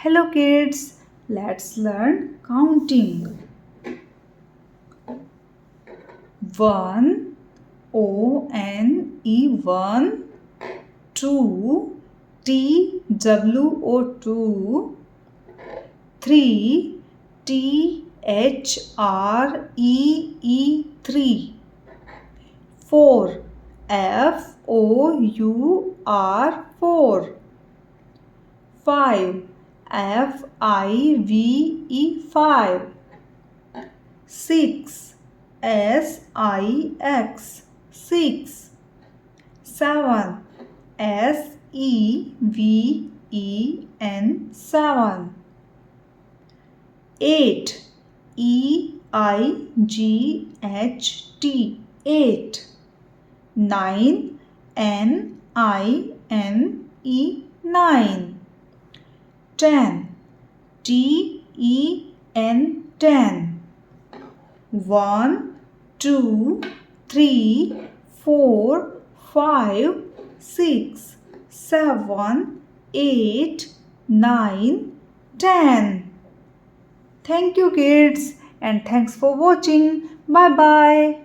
Hello kids, let's learn counting. 1 O-N-E 1, 2 T-W-O 2, 3 T-H-R-E-E 3, 4 F-O-U-R 4, 5 F-I-V-E 5, 6 S-I-X 6, 7 S-E-V-E-N 7, 8 E-I-G-H-T 8, 9 N-I-N-E 9, 10 T-E-N 10, 1 2 3 4 5 6 7 8 9 10. Thank you kids and thanks for watching. Bye bye.